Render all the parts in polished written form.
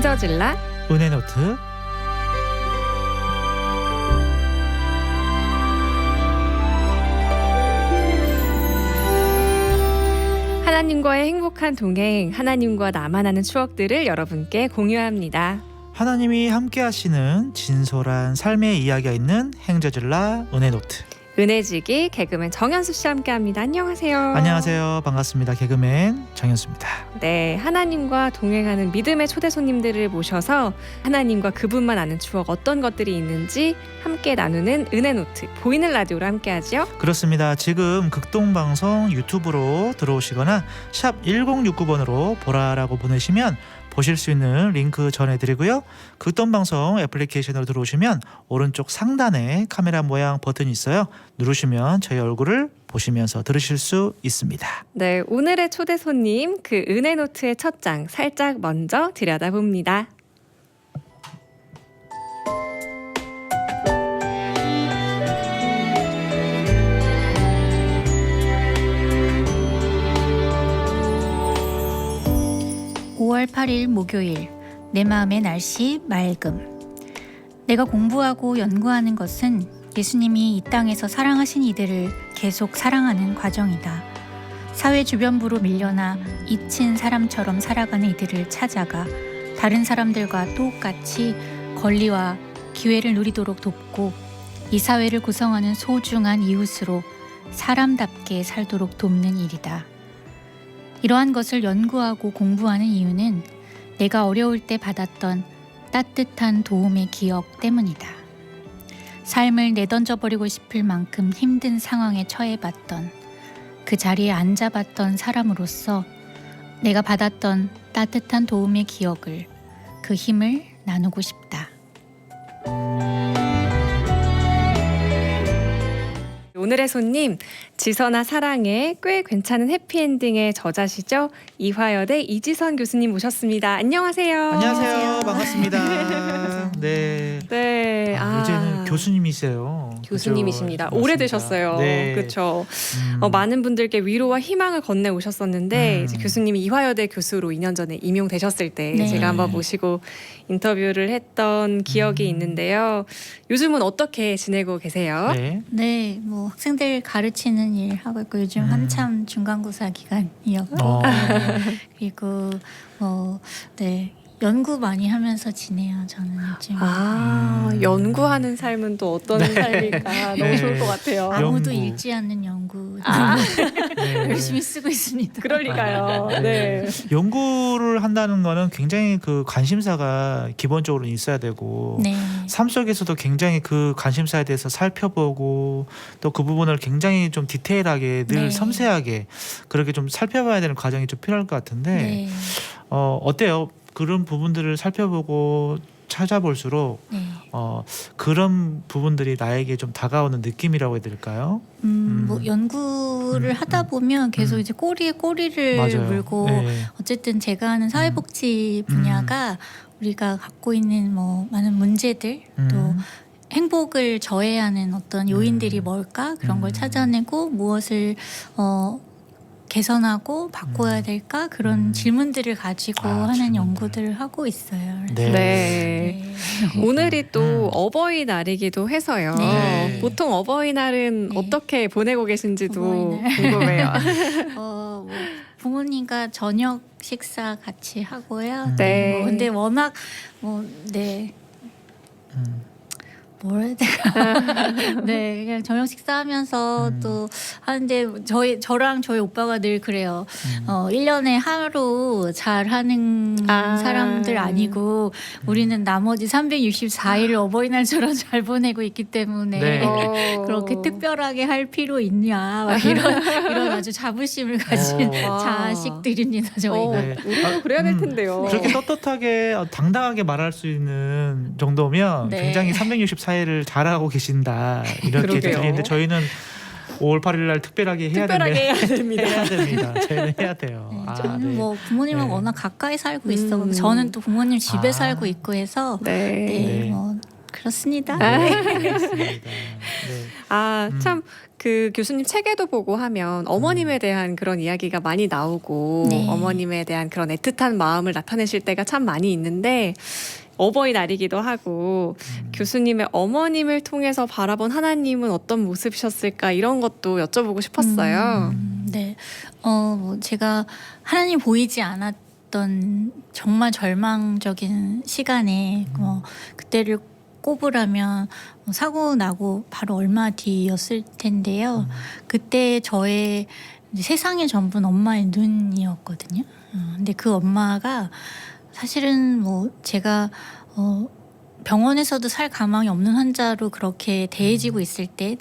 행저질라 은혜노트. 하나님과의 행복한 동행, 하나님과 나만 아는 추억들을 여러분께 공유합니다. 하나님이 함께 하시는 진솔한 삶의 이야기가 있는 행저질라 은혜노트. 은혜지기 개그맨 정현수 씨와 함께합니다. 안녕하세요. 안녕하세요. 반갑습니다. 개그맨 정현수입니다. 네, 하나님과 동행하는 믿음의 초대 손님들을 모셔서 하나님과 그분만 아는 추억 어떤 것들이 있는지 함께 나누는 은혜노트 보이는 라디오로 함께하죠. 그렇습니다. 지금 극동방송 유튜브로 들어오시거나 샵 1069번으로 보라라고 보내시면 보실 수 있는 링크 전해드리고요. 극동방송 애플리케이션으로 들어오시면 오른쪽 상단에 카메라 모양 버튼이 있어요. 누르시면 저희 얼굴을 보시면서 들으실 수 있습니다. 네, 오늘의 초대 손님 그 은혜노트의 첫 장 살짝 먼저 들여다봅니다. (5월 8일) 목요일. 내 마음의 날씨 맑음. 내가 공부하고 연구하는 것은 예수님이 이 땅에서 사랑하신 이들을 계속 사랑하는 과정이다. 사회 주변부로 밀려나 잊힌 사람처럼 살아가는 이들을 찾아가 다른 사람들과 똑같이 권리와 기회를 누리도록 돕고 이 사회를 구성하는 소중한 이웃으로 사람답게 살도록 돕는 일이다. 이러한 것을 연구하고 공부하는 이유는 내가 어려울 때 받았던 따뜻한 도움의 기억 때문이다. 삶을 내던져버리고 싶을 만큼 힘든 상황에 처해봤던 그 자리에 앉아봤던 사람으로서 내가 받았던 따뜻한 도움의 기억을, 그 힘을 나누고 싶다. 오늘의 손님, 지선아 사랑에 꽤 괜찮은 해피엔딩의 저자시죠. 이화여대 이지선 교수님 모셨습니다. 안녕하세요. 안녕하세요. 반갑습니다. 네. 네, 이제는 교수님이세요. 교수님이십니다. 그죠? 오래되셨어요. 네. 그렇죠. 많은 분들께 위로와 희망을 건네 오셨었는데 이제 교수님이 이화여대 교수로 2년 전에 임용되셨을 때 네. 제가 한번 모시고 인터뷰를 했던 기억이 있는데요. 요즘은 어떻게 지내고 계세요? 네. 네, 뭐 학생들 가르치는 일 하고 있고 요즘 한참 중간고사 기간이었고 그리고 네, 연구 많이 하면서 지내요. 저는 요즘 연구하는 삶은 또 어떤 삶일까 너무 좋을 것 같아요. 아무도 연구. 읽지 않는 연구 네. 열심히 쓰고 있습니다. 그럴리가요. 네. 연구를 한다는 거는 굉장히 그 관심사가 기본적으로 있어야 되고 네. 삶 속에서도 굉장히 그 관심사에 대해서 살펴보고 또 그 부분을 굉장히 좀 디테일하게 늘 네. 섬세하게 그렇게 좀 살펴봐야 되는 과정이 좀 필요할 것 같은데 네. 어때요? 그런 부분들을 살펴보고 찾아볼수록 네. 그런 부분들이 나에게 좀 다가오는 느낌이라고 해야 될까요? 뭐 연구를 하다 보면 계속 이제 꼬리에 꼬리를 맞아요. 물고 네. 어쨌든 제가 하는 사회복지 분야가 우리가 갖고 있는 뭐 많은 문제들 또 행복을 저해하는 어떤 요인들이 뭘까 그런 걸 찾아내고 무엇을 개선하고 바꿔야 될까 그런 질문들을 가지고 하는 질문들. 연구들을 하고 있어요. 그래서 네. 네. 네. 오늘이 또 어버이날이기도 해서요. 네. 보통 어버이날은 네. 어떻게 보내고 계신지도 어버이날. 궁금해요. 뭐 부모님과 저녁 식사 같이 하고요. 네. 근데 워낙 네. 뭘 해야 될까? 네, 그냥 저녁 식사하면서 또 하는데 저랑 저희 오빠가 늘 그래요. 1년에 하루 잘 하는 사람들 아니고 우리는 나머지 364일을 어버이날처럼 잘 보내고 있기 때문에 네. 그렇게 특별하게 할 필요 있냐? 막 이런 아주 자부심을 가진 자식들입니다, 저희가. 네. 우리도 그래야 될 텐데요. 그렇게 떳떳하게 당당하게 말할 수 있는 정도면 네. 굉장히 364일을 잘하고 계신다 이렇게 그러게요. 들리는데 저희는 5월 8일 날 특별하게 해야 특별하게 되는데 해야 됩니다. 해야 됩니다. 저희는 해야 돼요. 네, 저는 네. 뭐 부모님하고 네. 워낙 가까이 살고 있어. 저는 또 부모님 집에 살고 있고 해서 네. 네, 네. 뭐 그렇습니다. 네, 그렇습니다. 네. 참 그 교수님 책에도 보고 하면 어머님에 대한 그런 이야기가 많이 나오고 네. 어머님에 대한 그런 애틋한 마음을 나타내실 때가 참 많이 있는데 어버이날이기도 하고 교수님의 어머님을 통해서 바라본 하나님은 어떤 모습이셨을까 이런 것도 여쭤보고 싶었어요. 네. 뭐 제가 하나님 보이지 않았던 정말 절망적인 시간에 그때를 꼽으라면 사고 나고 바로 얼마 뒤였을 텐데요. 그때 저의 이제 세상의 전부는 엄마의 눈이었거든요. 근데 그 엄마가 사실은 뭐 제가 병원에서도 살 가망이 없는 환자로 그렇게 대해지고 있을 때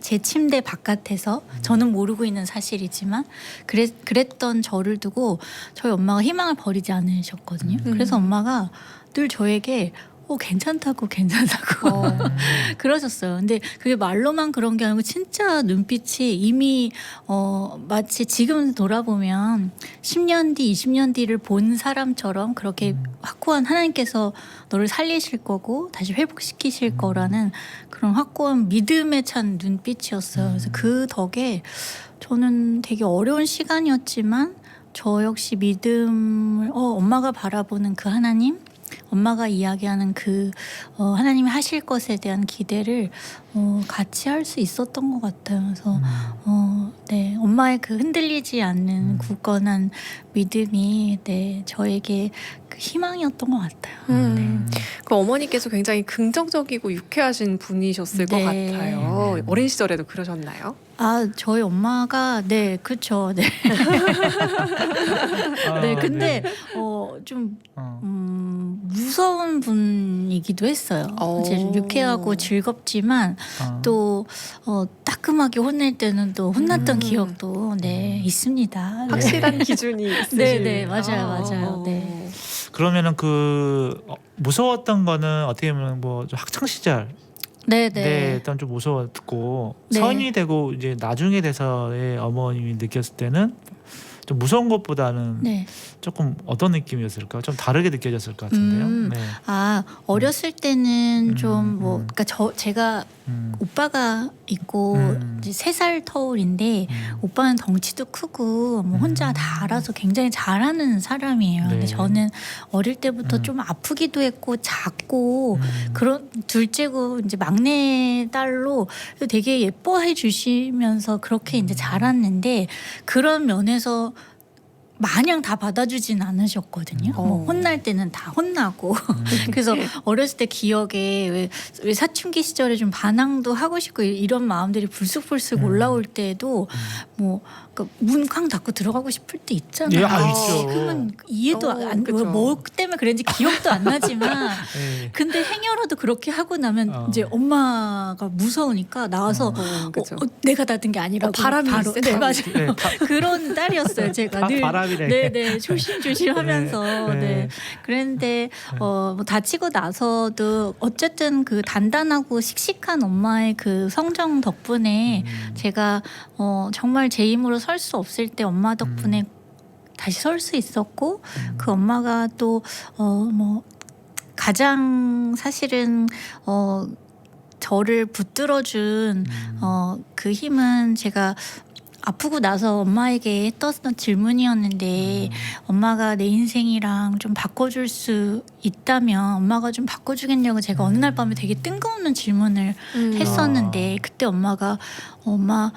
제 침대 바깥에서 저는 모르고 있는 사실이지만 그랬던 저를 두고 저희 엄마가 희망을 버리지 않으셨거든요. 그래서 엄마가 늘 저에게 괜찮다고 그러셨어요. 근데 그게 말로만 그런 게 아니고 진짜 눈빛이 이미 마치 지금 돌아보면 10년 뒤, 20년 뒤를 본 사람처럼 그렇게 확고한 하나님께서 너를 살리실 거고 다시 회복시키실 거라는 그런 확고한 믿음에 찬 눈빛이었어요. 그래서 그 덕에 저는 되게 어려운 시간이었지만 저 역시 믿음을 엄마가 바라보는 그 하나님, 엄마가 이야기하는 그 하나님이 하실 것에 대한 기대를 같이 할 수 있었던 것 같아요. 그래서 네, 엄마의 그 흔들리지 않는 굳건한 믿음이 저에게 그 희망이었던 것 같아요. 그 어머니께서 굉장히 긍정적이고 유쾌하신 분이셨을 것 네. 같아요. 어린 시절에도 그러셨나요? 저희 엄마가 그쵸. 네. 네, 근데 좀 무서운 분이기도 했어요. 이제 유쾌하고 즐겁지만 또 따끔하게 혼낼 때는 또 혼났던 기억도 있습니다. 네. 확실한 기준이 있으신. 네, 맞아요. 네. 그러면은 그 무서웠던 거는 어떻게 보면 뭐 학창 시절 네. 일단 좀 무서웠고 네. 성인이 되고 이제 나중에 돼서의 어머님이 느꼈을 때는 좀 무서운 것보다는 네. 조금 어떤 느낌이었을까? 좀 다르게 느껴졌을 것 같은데요. 네. 어렸을 때는 좀 그러니까 제가 오빠가 있고 이제 3살 터울인데 오빠는 덩치도 크고 뭐 혼자 다 알아서 굉장히 잘하는 사람이에요. 네. 근데 저는 어릴 때부터 좀 아프기도 했고 작고 그런 둘째고 이제 막내 딸로 되게 예뻐해 주시면서 그렇게 이제 자랐는데 그런 면에서 마냥 다 받아주진 않으셨거든요. 뭐 혼날 때는 다 혼나고 그래서 어렸을 때 기억에 왜 사춘기 시절에 좀 반항도 하고 싶고 이런 마음들이 불쑥불쑥 올라올 때도 뭐 문 쾅 닫고 들어가고 싶을 때 있잖아요. 있죠. 지금은 이해도 그쵸. 뭐 때문에 그런지 기억도 안 나지만 네. 근데 행여라도 그렇게 하고 나면 이제 엄마가 무서우니까 나와서 그쵸. 내가 닫은 게 아니라고 바람이 바로 세다고. 맞아요. 그런 딸이었어요. 제가 늘 바람이네. 네, 조심조심하면서 네. 그랬는데 뭐 다치고 나서도 어쨌든 그 단단하고 씩씩한 엄마의 그 성정 덕분에 제가 정말 제 힘으로 설 수 없을 때 엄마 덕분에 다시 설 수 있었고 그 엄마가 또 뭐 가장 사실은 저를 붙들어준 그 힘은 제가 아프고 나서 엄마에게 했던 질문이었는데 엄마가 내 인생이랑 좀 바꿔줄 수 있다면 엄마가 좀 바꿔주겠냐고 제가 어느 날 밤에 되게 뜬금없는 질문을 했었는데 그때 엄마가 엄마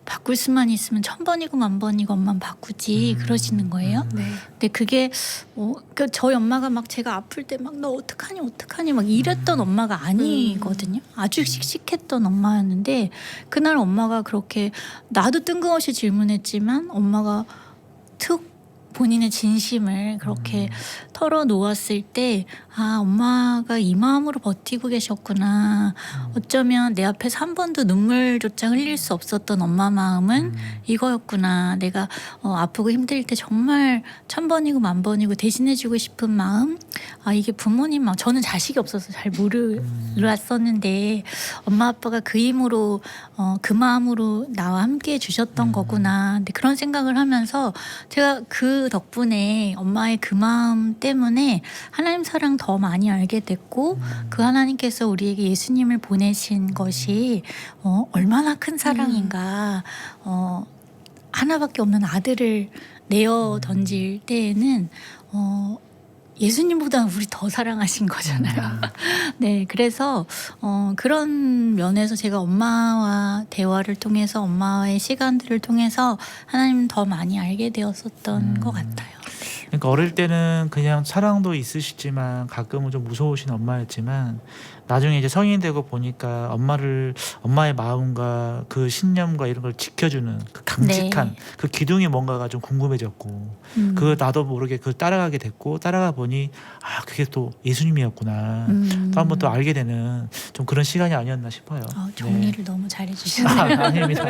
바꿀 수만 있으면 1000번이고 10,000번이고 엄마는 바꾸지 그러시는 거예요. 네. 근데 그게 그러니까 저희 엄마가 막 제가 아플 때 막 너 어떡하니 막 이랬던 엄마가 아니거든요. 아주 씩씩했던 엄마였는데 그날 엄마가 그렇게 나도 뜬금없이 질문했지만 엄마가 툭 본인의 진심을 그렇게 털어놓았을 때 엄마가 이 마음으로 버티고 계셨구나. 어쩌면 내 앞에서 한 번도 눈물조차 흘릴 수 없었던 엄마 마음은 이거였구나. 내가 아프고 힘들 때 정말 1000번이고 10,000번이고 대신해주고 싶은 마음. 이게 부모님 마음. 저는 자식이 없어서 잘 몰랐었는데 엄마 아빠가 그 힘으로 그 마음으로 나와 함께 해주셨던 거구나. 근데 그런 생각을 하면서 제가 그 그 덕분에 엄마의 그 마음 때문에 하나님 사랑 더 많이 알게 됐고 그 하나님께서 우리에게 예수님을 보내신 것이 얼마나 큰 사랑인가. 하나밖에 없는 아들을 내어 던질 때에는 예수님보다 우리 더 사랑하신 거잖아요. 네, 그래서 그런 면에서 제가 엄마와 대화를 통해서 엄마와의 시간들을 통해서 하나님 더 많이 알게 되었었던 것 같아요. 그러니까 어릴 때는 그냥 사랑도 있으시지만 가끔은 좀 무서우신 엄마였지만 나중에 이제 성인 되고 보니까 엄마의 마음과 그 신념과 이런 걸 지켜주는 그 강직한 그 기둥이 뭔가가 좀 궁금해졌고 그 나도 모르게 그 따라가게 됐고 따라가 보니 그게 또 예수님이었구나 또 한 번 또 알게 되는 좀 그런 시간이 아니었나 싶어요. 정리를 너무 잘해주셨네요. 아닙니다.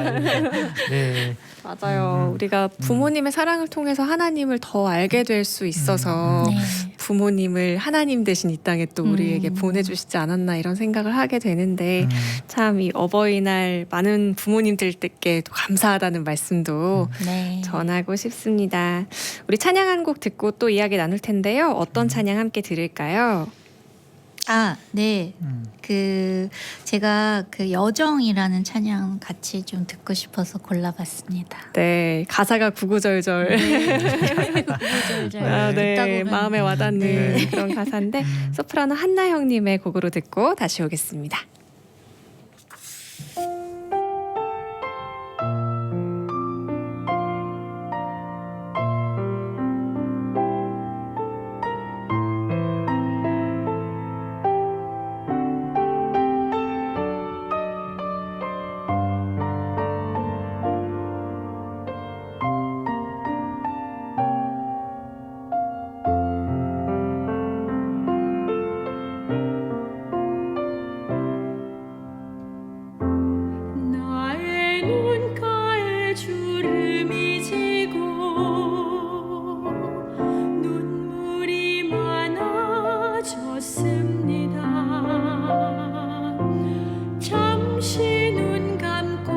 네. 맞아요. 우리가 부모님의 사랑을 통해서 하나님을 더 알게 될 수 있어서 네. 부모님을 하나님 대신 이 땅에 또 우리에게 보내주시지 않았나 이런 생각을 하게 되는데 참 이 어버이날 많은 부모님들께 또 감사하다는 말씀도 네. 전하고 싶습니다. 우리 찬양 한 곡 듣고 또 이야기 나눌 텐데요. 어떤 찬양 함께 들을까요? 네. 제가 그 여정이라는 찬양 같이 좀 듣고 싶어서 골라봤습니다. 네, 가사가 구구절절 네. 마음에 와닿는 그런 가사인데 소프라노 한나형님의 곡으로 듣고 다시 오겠습니다. 나의 눈가에 주름이 지고 눈물이 많아졌습니다. 잠시 눈 감고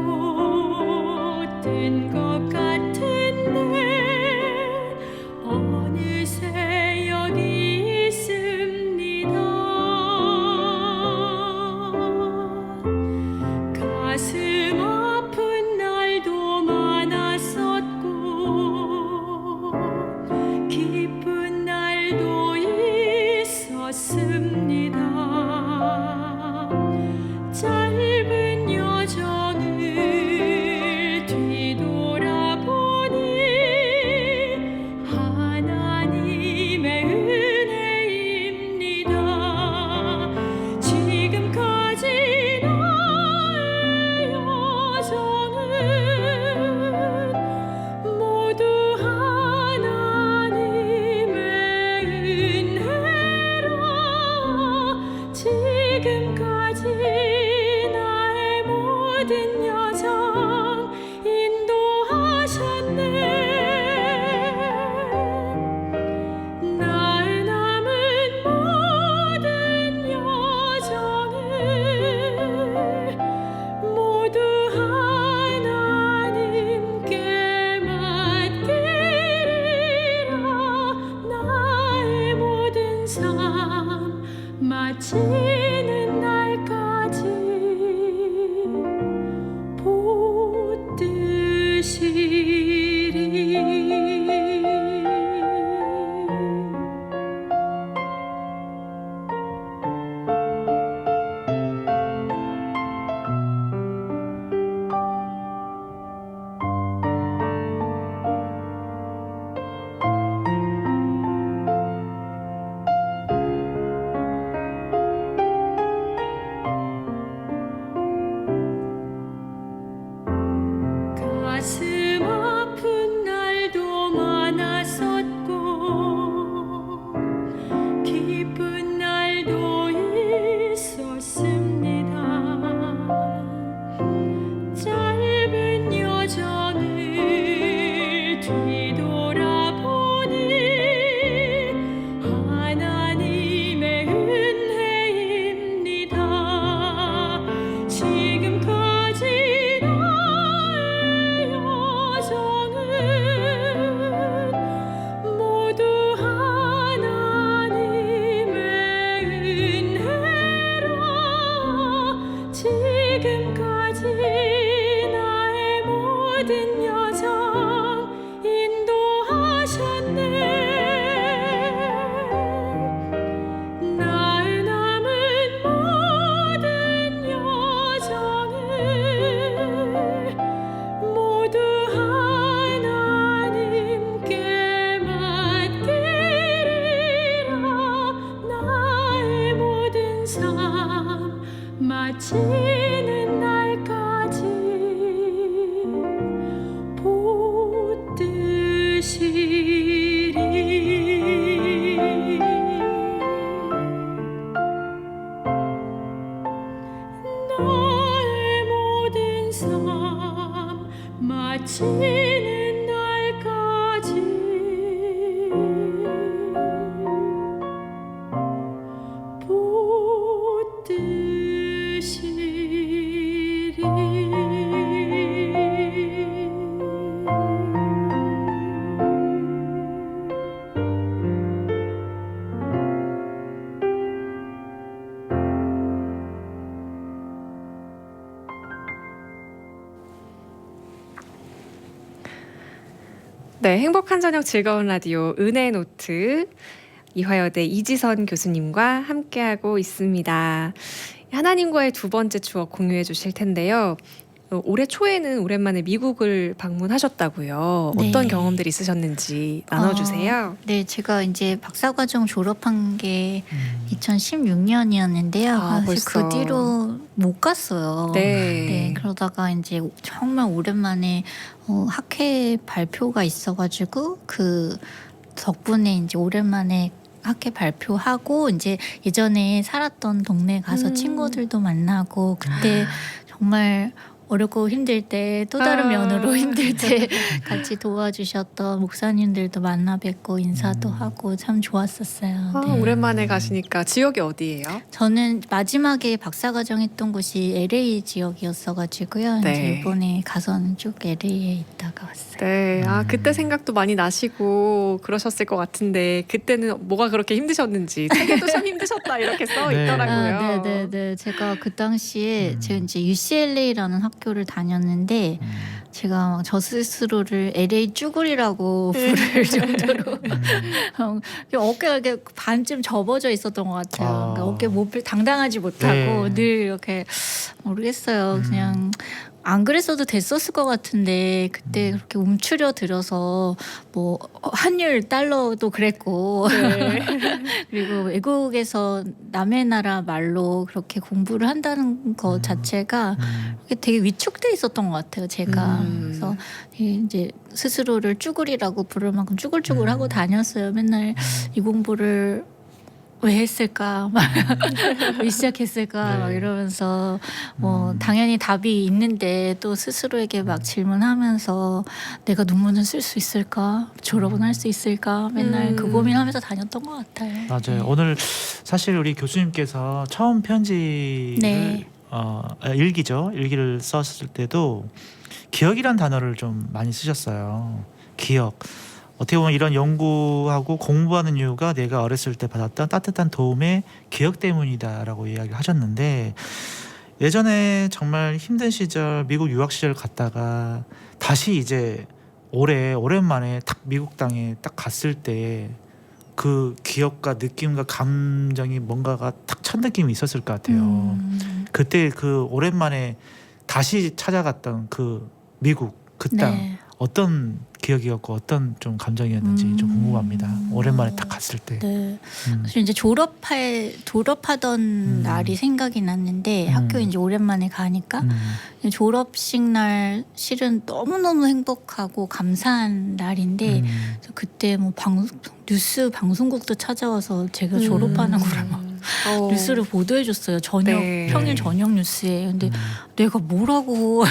뜬 것 같은데 어느새 여기 있습니다. 가슴 아픈 날도 많았었고 기쁜 날도 있었습니다. 짧은 여정을 뒤돌아보니 하나님의 은혜입니다. 지금까지 나의 여정은 모두 하나님의 은혜라. 지금까지 나의 모든 여정 인도하셨네. 나의 남은 모든 여정을 모두 하나님께 맡기리라. 나의 모든 삶 마치는 날까지 붙드시리. 마치는 날까지 붙드시리 나의 모든 삶 마치는 날까지 붙드시리 네, 행복한 저녁 즐거운 라디오 은혜 노트 이화여대 이지선 교수님과 함께하고 있습니다. 하나님과의 두 번째 추억 공유해 주실 텐데요. 올해 초에는 오랜만에 미국을 방문하셨다고요. 네. 어떤 경험들이 있으셨는지 나눠주세요. 네, 제가 이제 박사과정 졸업한 게 음. 2016년이었는데요. 아, 사실 벌써. 그 뒤로 못 갔어요. 네. 네, 그러다가 이제 정말 오랜만에 학회 발표가 있어가지고 그 덕분에 이제 오랜만에 학회 발표하고 이제 예전에 살았던 동네 가서 친구들도 만나고 그때 정말 어렵고 힘들 때 또 다른 면으로 힘들 때 같이 도와주셨던 목사님들도 만나 뵙고 인사도 하고 참 좋았었어요. 아, 네. 오랜만에 가시니까 지역이 어디예요? 저는 마지막에 박사과정 했던 곳이 LA 지역이었어가지고요. 네. 이제 이번에 가서는 쭉 LA에 있다가 왔어요. 네, 아 그때 생각도 많이 나시고 그러셨을 것 같은데 그때는 뭐가 그렇게 힘드셨는지 책에도 참 힘드셨다 이렇게 써 네. 있더라고요. 네네네. 제가 그 당시에 제가 이제 UCLA라는 학교를 다녔는데 제가 막 저 스스로를 LA 쭈구리라고 부를 정도로 어깨가 이렇게 반쯤 접어져 있었던 것 같아요. 아. 그러니까 어깨 몹을 당당하지 못하고 네. 늘 이렇게 모르겠어요. 그냥 안 그랬어도 됐었을 것 같은데 그때 그렇게 움츠려 들어서 뭐 환율 달러도 그랬고 그리고 외국에서 남의 나라 말로 그렇게 공부를 한다는 것 자체가 되게 위축돼 있었던 것 같아요. 제가 그래서 이제 스스로를 쭈구리라고 부를 만큼 쭈글쭈글 하고 다녔어요. 맨날 이 공부를 왜 했을까? 막 왜 시작했을까? 네. 막 이러면서 뭐 당연히 답이 있는데 또 스스로에게 막 질문하면서 내가 논문을 쓸 수 있을까? 졸업은 할 수 있을까? 맨날 그 고민하면서 다녔던 것 같아요. 맞아요. 오늘 사실 우리 교수님께서 처음 편지를 네. 일기죠. 일기를 썼을 때도 기억이란 단어를 좀 많이 쓰셨어요. 기억. 어떻게 보면 이런 연구하고 공부하는 이유가 내가 어렸을 때 받았던 따뜻한 도움의 기억 때문이다라고 이야기를 하셨는데 예전에 정말 힘든 시절 미국 유학 시절 갔다가 다시 이제 오랜만에 딱 미국 땅에 딱 갔을 때 그 기억과 느낌과 감정이 뭔가가 딱 첫 느낌이 있었을 것 같아요. 그때 그 오랜만에 다시 찾아갔던 그 미국 그 땅 네. 어떤 기억이었고 어떤 좀 감정이었는지 좀 궁금합니다. 오랜만에 딱 갔을 때. 네. 음. 사실 이제 졸업하던 날이 생각이 났는데 학교 이제 오랜만에 가니까 졸업식 날 실은 너무너무 행복하고 감사한 날인데 그래서 그때 뭐 뉴스 방송국도 찾아와서 제가 졸업하는 거를 막 뉴스를 보도해줬어요. 네. 평일 저녁 뉴스에. 근데 내가 뭐라고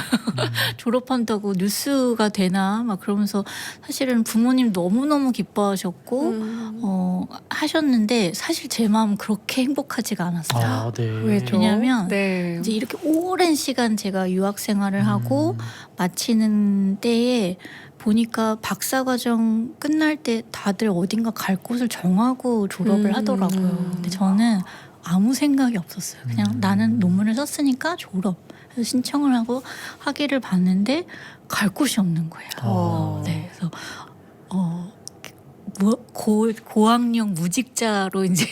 졸업한다고 뉴스가 되나 막 그러면서 사실은 부모님 너무너무 기뻐하셨고 하셨는데 사실 제 마음 그렇게 행복하지가 않았어요. 아, 네. 왜죠? 왜냐면 네. 이제 이렇게 오랜 시간 제가 유학 생활을 하고 마치는 때에 보니까 박사과정 끝날 때 다들 어딘가 갈 곳을 정하고 졸업을 하더라고요. 근데 저는 아무 생각이 없었어요. 그냥 나는 논문을 썼으니까 졸업. 그래서 신청을 하고 학위를 봤는데 갈 곳이 없는 거예요. 네, 그래서 고학력 무직자로 이제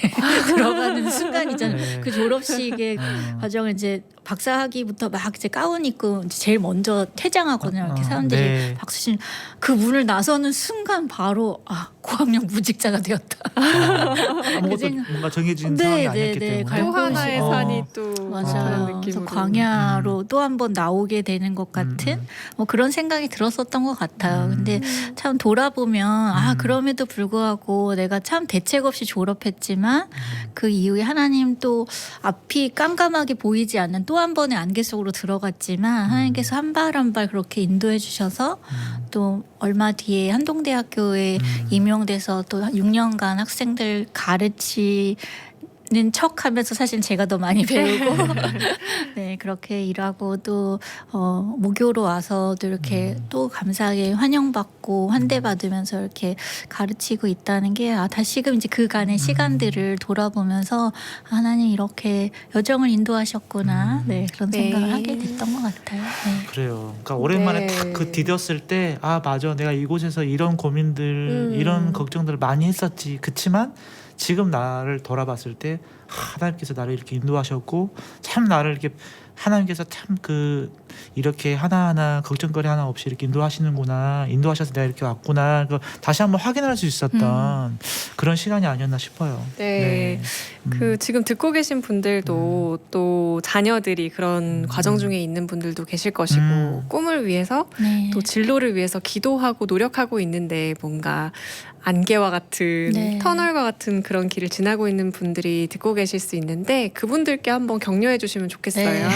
들어가는 순간이잖아요. 네. 그 졸업식의 과정을 이제 박사학위부터 막 이제 가운 입고 이제 제일 먼저 퇴장하거든요. 이렇게 사람들이 네. 박수 치는 그 문을 나서는 순간 바로 고학력 무직자가 되었다. 아무것도 생각- 뭔가 정해진 네, 상황이 네, 아니었기 네. 때문에 갈 또 하나의 곳이- 산이 또 맞아요. 그런 그래서 느낌으로. 광야로 또 한 번 나오게 되는 것 같은 뭐 그런 생각이 들었었던 것 같아요. 근데 참 돌아보면 그럼에도 불구하고 내가 참 대책 없이 졸업했지만 그 이후에 하나님 또 앞이 깜깜하게 보이지 않는 또 한 번의 안개 속으로 들어갔지만 하나님께서 한 발 한 발 그렇게 인도해 주셔서 또 얼마 뒤에 한동대학교에 임용돼서 또 6년간 학생들 가르치는 척하면서 사실 제가 더 많이 배우고 네 그렇게 일하고 또 모교로 와서도 이렇게 또 감사하게 환영받고 환대받으면서 이렇게 가르치고 있다는 게 다시금 이제 그간의 시간들을 돌아보면서 하나님 이렇게 여정을 인도하셨구나 네 그런 네. 생각을 하게 됐던 것 같아요. 네. 그래요. 그러니까 오랜만에 네. 딱 그 디뎠을 때 맞아 내가 이곳에서 이런 고민들 이런 걱정들을 많이 했었지. 그치만 지금 나를 돌아봤을 때 하나님께서 나를 이렇게 인도하셨고 참 나를 이렇게 하나님께서 참 이렇게 하나하나 걱정거리 하나 없이 이렇게 인도하시는구나 인도하셔서 내가 이렇게 왔구나 다시 한번 확인할 수 있었던 그런 시간이 아니었나 싶어요. 네. 지금 듣고 계신 분들도 또 자녀들이 그런 과정 중에 있는 분들도 계실 것이고 꿈을 위해서 네. 또 진로를 위해서 기도하고 노력하고 있는데 뭔가 안개와 같은 네. 터널과 같은 그런 길을 지나고 있는 분들이 듣고 계실 수 있는데 그분들께 한번 격려해 주시면 좋겠어요.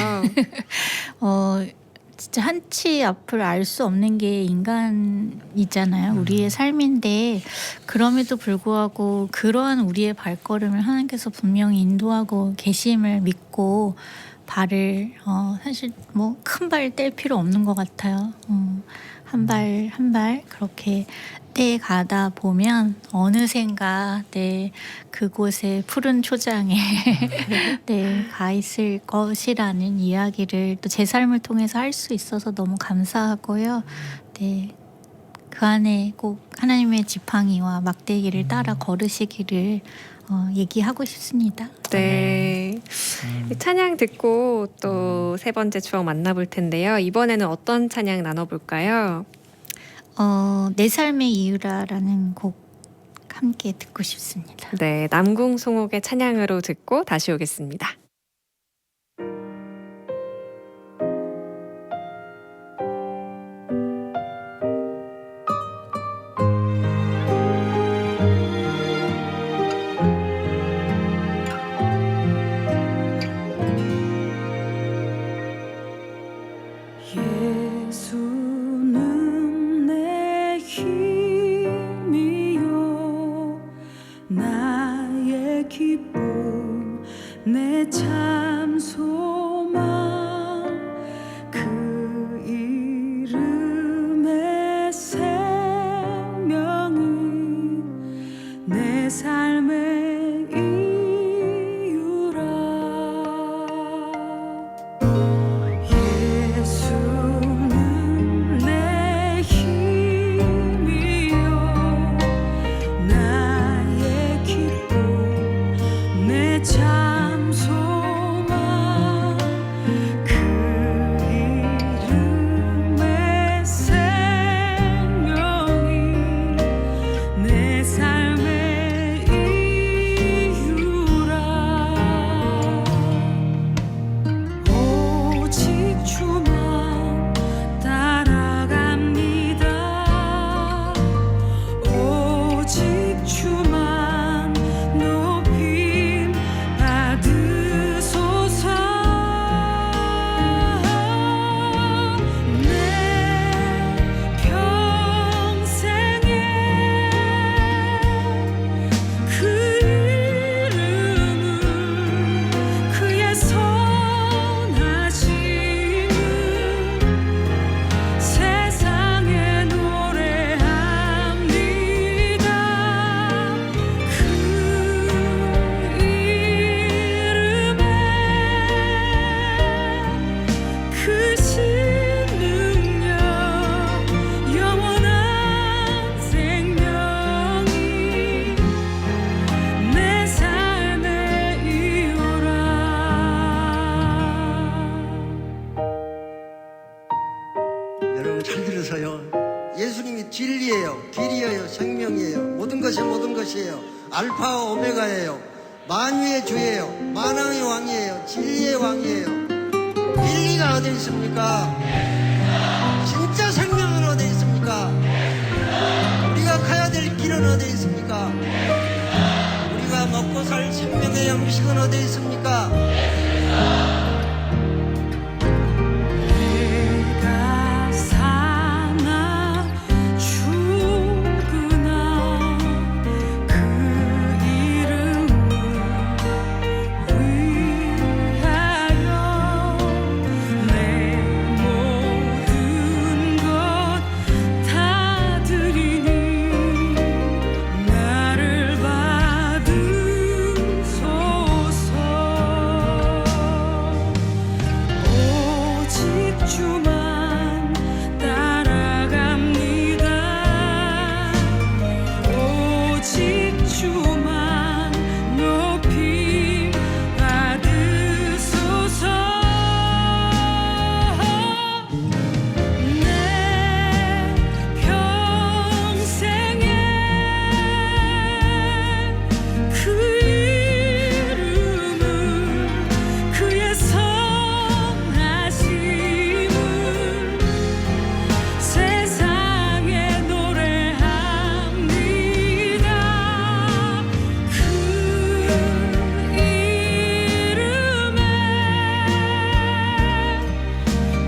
진짜 한치 앞을 알 수 없는 게 인간이잖아요. 우리의 삶인데 그럼에도 불구하고 그러한 우리의 발걸음을 하나님께서 분명히 인도하고 계심을 믿고 발을 사실 뭐 큰 발 뗄 필요 없는 것 같아요. 한 발 한 발 그렇게 떼 가다 보면 어느샌가 그곳의 푸른 초장에 가 있을 것이라는 이야기를 또 제 삶을 통해서 할 수 있어서 너무 감사하고요. 그 안에 꼭 하나님의 지팡이와 막대기를 따라 걸으시기를 얘기하고 싶습니다. 네. 찬양 듣고 또 세 번째 추억 만나볼 텐데요. 이번에는 어떤 찬양 나눠볼까요? 내 삶의 이유라라는 곡 함께 듣고 싶습니다. 네, 남궁송옥의 찬양으로 듣고 다시 오겠습니다. 예수는 내 힘이요 나의 기쁨 내 참 소망 그 이름의 생명이 내 삶의 이유라 예수는 내 힘이요 나의 기쁨 내 참 소망 그 이름의 생명이 내 삶의 이유라 오직 주만 따라갑니다 오직 주만 높임 알파와 오메가예요. 만유의 주예요. 만왕의 왕이에요. 진리의 왕이에요. 진리가 어디 있습니까? 진짜 생명은 어디 있습니까? 우리가 가야 될 길은 어디 있습니까? 우리가 먹고 살 생명의 양식은 어디 있습니까? 내가 사나 죽으나 그 이름을 위하여 내 모든 것 다 드리니 나를 받으소서. 오직 주만 따라갑니다. 오직 주만 높이 받으소서. 내 평생에 그 이름을 그의 선하심을 세상에 노래합니다. 그 이름에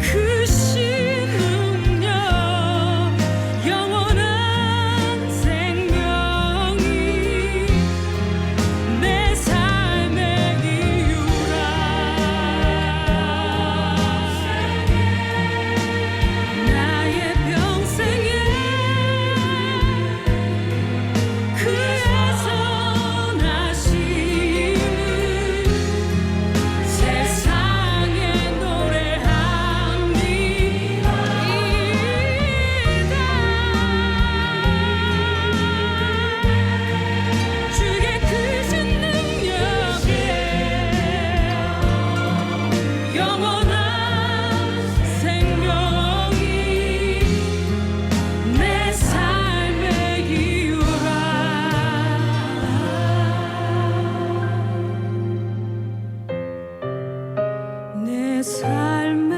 그 신능력 영원한 생명이 내 삶의 이유라. 나의 평생에 그의 선하심을 세상에 노래합니다. 주의 크신 능력에 영원한 생명이 내 삶의 이유라. 내 삶의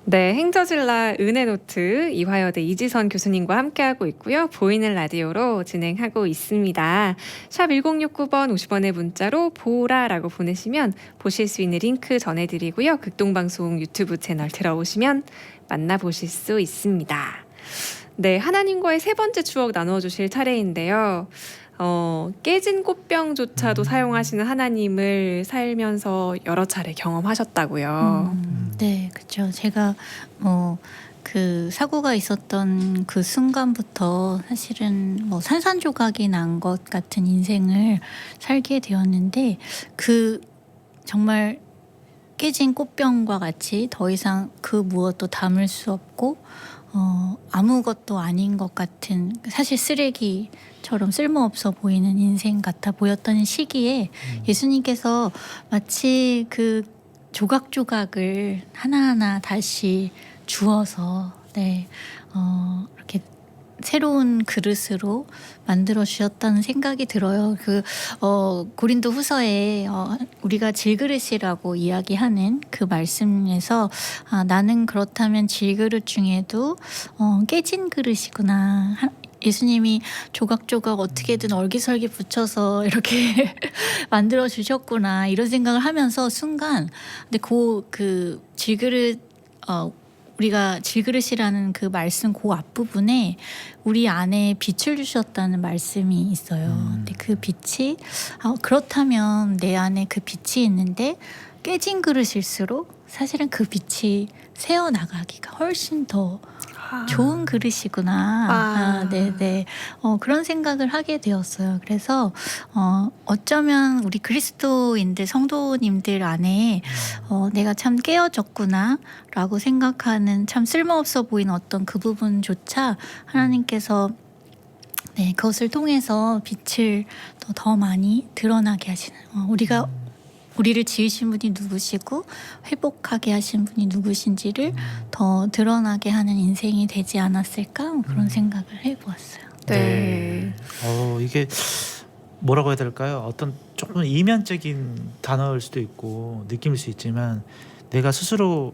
네, 행저질라 은혜노트 이화여대 이지선 교수님과 함께하고 있고요. 보이는 라디오로 진행하고 있습니다. 샵 1069번 50원의 문자로 보라라고 보내시면 보실 수 있는 링크 전해드리고요. 극동방송 유튜브 채널 들어오시면 만나보실 수 있습니다. 네, 하나님과의 세 번째 추억 나눠주실 차례인데요. 깨진 꽃병조차도 사용하시는 하나님을 살면서 여러 차례 경험하셨다고요. 네, 그렇죠. 제가 그 사고가 있었던 그 순간부터 사실은 뭐 산산조각이 난 것 같은 인생을 살게 되었는데 그 정말 깨진 꽃병과 같이 더 이상 그 무엇도 담을 수 없고 아무것도 아닌 것 같은 사실 쓰레기처럼 쓸모없어 보이는 인생 같아 보였던 시기에 예수님께서 마치 그 조각조각을 하나하나 다시 주어서 이렇게 새로운 그릇으로 만들어 주셨다는 생각이 들어요. 고린도 후서에 우리가 질그릇이라고 이야기하는 그 말씀에서 나는 그렇다면 질그릇 중에도 깨진 그릇이구나. 예수님이 조각조각 어떻게든 얼기설기 붙여서 이렇게 만들어 주셨구나 이런 생각을 하면서 순간 근데 그 질그릇 우리가 질그릇이라는 그 말씀 그 앞부분에 우리 안에 빛을 주셨다는 말씀이 있어요. 근데 그 빛이 그렇다면 내 안에 그 빛이 있는데 깨진 그릇일수록 사실은 그 빛이 새어나가기가 훨씬 더 좋은 그릇이구나. 네네. 그런 생각을 하게 되었어요. 그래서 어쩌면 우리 그리스도인들 성도님들 안에 내가 참 깨어졌구나라고 생각하는 참 쓸모없어 보이는 어떤 그 부분조차 하나님께서 그것을 통해서 빛을 더 많이 드러나게 하시는 우리가 우리를 지으신 분이 누구시고 회복하게 하신 분이 누구신지를 더 드러나게 하는 인생이 되지 않았을까 그런 생각을 해보았어요. 네. 이게 뭐라고 해야 될까요? 어떤 조금 이면적인 단어일 수도 있고 느낌일 수 있지만 내가 스스로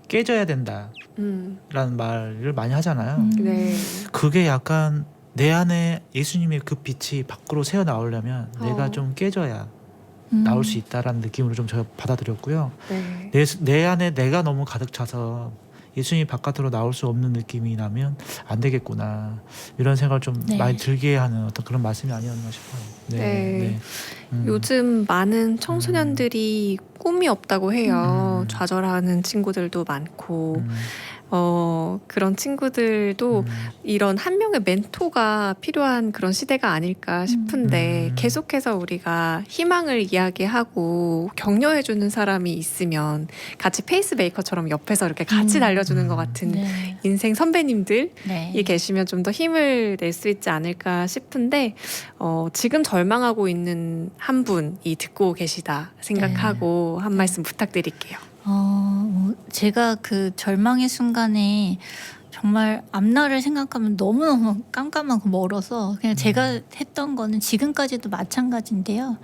깨져야 된다라는 말을 많이 하잖아요. 네. 그게 약간 내 안에 예수님의 그 빛이 밖으로 새어 나오려면 내가 좀 깨져야 나올 수 있다라는 느낌으로 좀 제가 받아들였고요. 네. 내 안에 내가 너무 가득 차서 예수님이 바깥으로 나올 수 없는 느낌이 나면 안 되겠구나 이런 생각을 좀 네. 많이 들게 하는 어떤 그런 말씀이 아니었나 싶어요. 네. 요즘 많은 청소년들이 꿈이 없다고 해요. 좌절하는 친구들도 많고 그런 친구들도 이런 한 명의 멘토가 필요한 그런 시대가 아닐까 싶은데 계속해서 우리가 희망을 이야기하고 격려해주는 사람이 있으면 같이 페이스메이커처럼 옆에서 이렇게 같이 달려주는 것 같은 네. 인생 선배님들이 네. 계시면 좀 더 힘을 낼 수 있지 않을까 싶은데 지금 절망하고 있는 한 분이 듣고 계시다 생각하고 한 말씀 부탁드릴게요. 제가 그 절망의 순간에 정말 앞날을 생각하면 너무너무 깜깜하고 멀어서 그냥 제가 했던 거는 지금까지도 마찬가지인데요.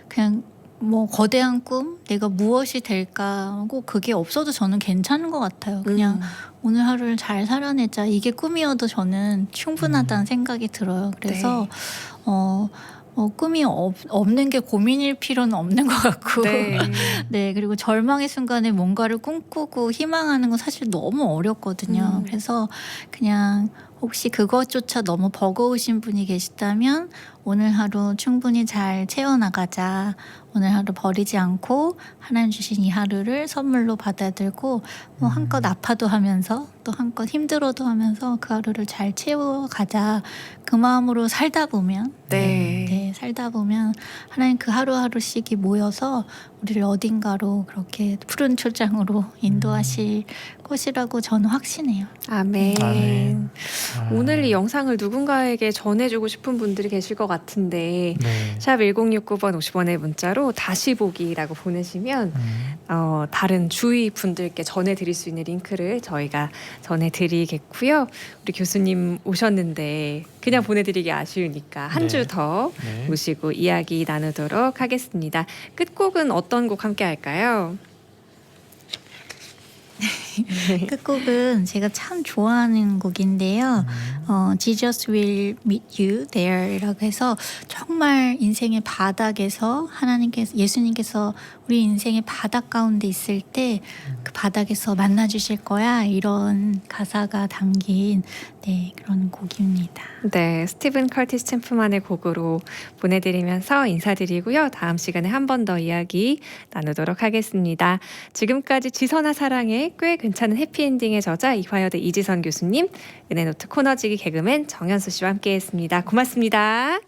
그냥 뭐 거대한 꿈, 내가 무엇이 될까 하고 그게 없어도 저는 괜찮은 것 같아요. 그냥 오늘 하루를 잘 살아내자. 이게 꿈이어도 저는 충분하다는 생각이 들어요. 그래서 꿈이 없는 게 고민일 필요는 없는 것 같고 네. 네, 그리고 절망의 순간에 뭔가를 꿈꾸고 희망하는 건 사실 너무 어렵거든요. 그래서 그냥 혹시 그것조차 너무 버거우신 분이 계시다면 오늘 하루 충분히 잘 채워나가자. 오늘 하루 버리지 않고 하나님 주신 이 하루를 선물로 받아들고 뭐 한껏 아파도 하면서 또 한껏 힘들어도 하면서 그 하루를 잘 채워가자. 그 마음으로 살다 보면 살다 보면 하나님 그 하루하루씩이 모여서 우리를 어딘가로 그렇게 푸른 초장으로 인도하실 것이라고 저는 확신해요. 아멘. 아멘. 오늘 이 영상을 누군가에게 전해주고 싶은 분들이 계실 것 같은데 네. 샵 1069번 50원의 문자로 다시 보기라고 보내시면 다른 주위 분들께 전해드릴 수 있는 링크를 저희가 전해드리겠고요. 우리 교수님 오셨는데 그냥 보내드리기 아쉬우니까 한 네. 주 더 네. 모시고 이야기 나누도록 하겠습니다. 끝곡은 어떤 곡 함께 할까요? 끝곡은 제가 참 좋아하는 곡인데요. Jesus will meet you there라고 해서 정말 인생의 바닥에서 예수님께서 우리 인생의 바닥 가운데 있을 때 그 바닥에서 만나 주실 거야 이런 가사가 담긴 그런 곡입니다. 네, 스티븐 커티스 챔프만의 곡으로 보내드리면서 인사드리고요. 다음 시간에 한 번 더 이야기 나누도록 하겠습니다. 지금까지 지선아 사랑의 꽤 괜찮은 해피엔딩의 저자 이화여대 이지선 교수님, 은혜노트 코너지기 개그맨 정현수 씨와 함께했습니다. 고맙습니다.